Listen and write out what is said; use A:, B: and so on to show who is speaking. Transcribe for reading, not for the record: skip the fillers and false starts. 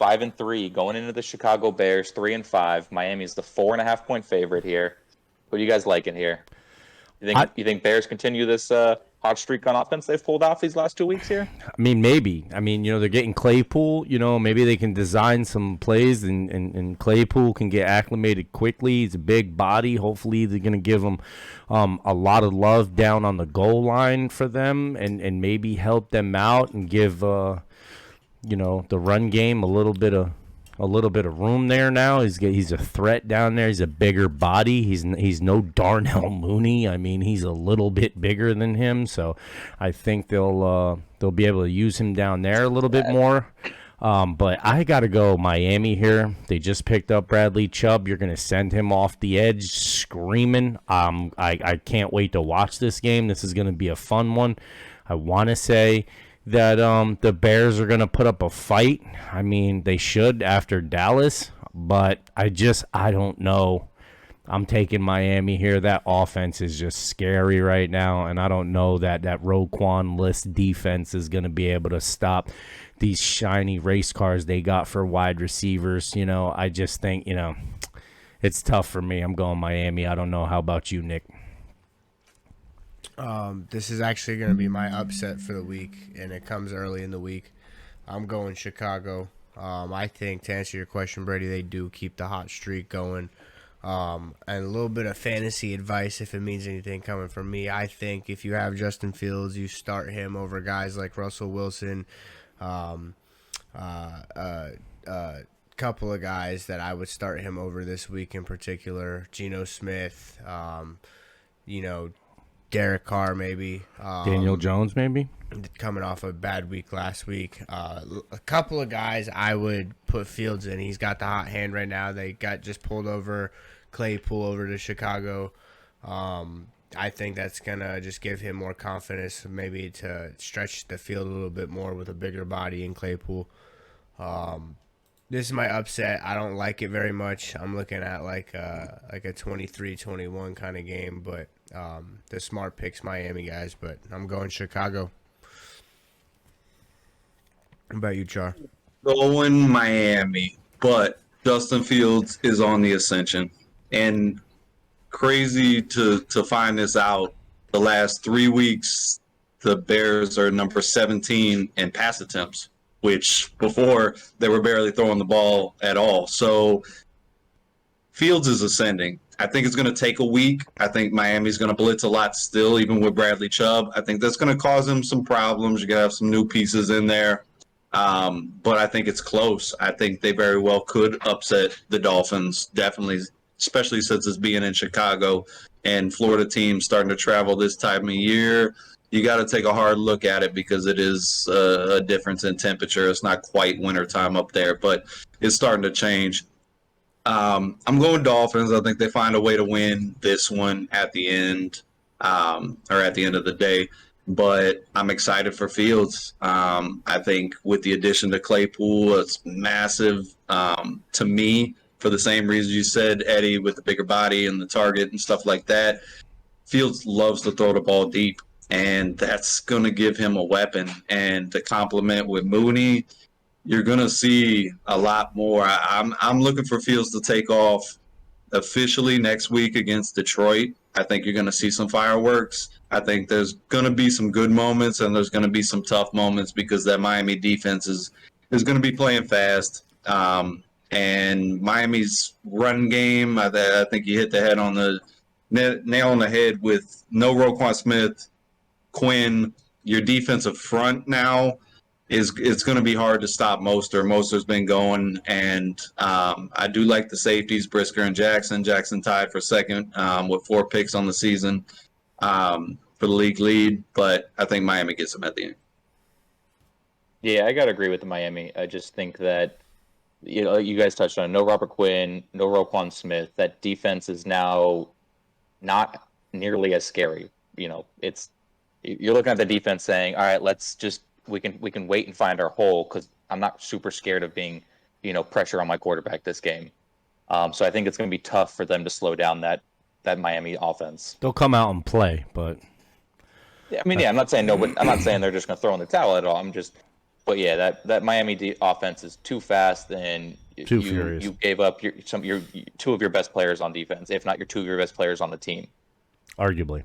A: 5-3 going into the Chicago Bears, 3-5. Miami's the 4.5-point favorite here. What do you guys liking here? You think Bears continue this hot streak on offense they've pulled off these last 2 weeks here?
B: I mean, maybe. I mean, they're getting Claypool. Maybe they can design some plays, and Claypool can get acclimated quickly. He's a big body. Hopefully, they're going to give him a lot of love down on the goal line for them, and maybe help them out and give the run game a little bit of room there now. He's a threat down there. He's a bigger body. He's no Darnell Mooney. I mean, he's a little bit bigger than him. So I think they'll be able to use him down there a little bit more. But I got to go Miami here. They just picked up Bradley Chubb. You're going to send him off the edge screaming. I can't wait to watch this game. This is going to be a fun one. I want to say that the Bears are going to put up a fight. I mean, they should after Dallas, but I don't know. I'm taking Miami here. That offense is just scary right now, and I don't know that Roquan-less defense is going to be able to stop these shiny race cars they got for wide receivers. I just think, it's tough for me. I'm going Miami. I don't know. How about you, Nick?
C: This is actually going to be my upset for the week, and it comes early in the week. I'm going Chicago. I think, to answer your question, Brady, they do keep the hot streak going. And a little bit of fantasy advice, if it means anything coming from me. I think if you have Justin Fields, you start him over guys like Russell Wilson, couple of guys that I would start him over this week in particular. Geno Smith, Derek Carr, maybe.
B: Daniel Jones, maybe.
C: Coming off a bad week last week. A couple of guys I would put Fields in. He's got the hot hand right now. They got just pulled over Claypool over to Chicago. I think that's going to just give him more confidence, maybe to stretch the field a little bit more with a bigger body in Claypool. This is my upset. I don't like it very much. I'm looking at like a 23-21 kind of game, but the smart pick's Miami, guys, but I'm going Chicago. What about you, Char?
D: Going Miami, but Justin Fields is on the ascension. And crazy to find this out, the last 3 weeks, the Bears are number 17 in pass attempts, which before they were barely throwing the ball at all. So Fields is ascending. I think it's going to take a week. I think Miami's going to blitz a lot still, even with Bradley Chubb. I think that's going to cause him some problems. You're going to have some new pieces in there. But I think it's close. I think they very well could upset the Dolphins, definitely, especially since it's being in Chicago and Florida teams starting to travel this time of year. You got to take a hard look at it because it is a difference in temperature. It's not quite wintertime up there, but it's starting to change. I'm going Dolphins. I think they find a way to win this one at the end, or at the end of the day. But I'm excited for Fields. I think with the addition to Claypool, it's massive to me for the same reasons you said, Eddie, with the bigger body and the target and stuff like that. Fields loves to throw the ball deep, and that's going to give him a weapon. And to complement with Mooney, you're going to see a lot more. I'm looking for Fields to take off officially next week against Detroit. I think you're going to see some fireworks. I think there's going to be some good moments and there's going to be some tough moments because that Miami defense is going to be playing fast. And Miami's run game, I think you hit the head on the nail on the head with no Roquan Smith, Quinn. Your defensive front now it's going to be hard to stop Mostert. Mostert's been going, and I do like the safeties, Brisker and Jackson. Jackson tied for second with 4 picks on the season for the league lead, but I think Miami gets them at the end.
A: Yeah, I got to agree with the Miami. I just think that, you guys touched on it, no Robert Quinn, no Roquan Smith. That defense is now not nearly as scary. You're looking at the defense saying, all right, we can wait and find our hole because I'm not super scared of being, pressure on my quarterback this game. So I think it's going to be tough for them to slow down that Miami offense.
B: They'll come out and play, but
A: yeah, I'm not saying no, but I'm not saying they're just going to throw in the towel at all. I'm just But yeah, that Miami offense is too fast, and
B: Too furious.
A: you gave up your two of your best players on defense, if not your two of your best players on the team.
B: Arguably.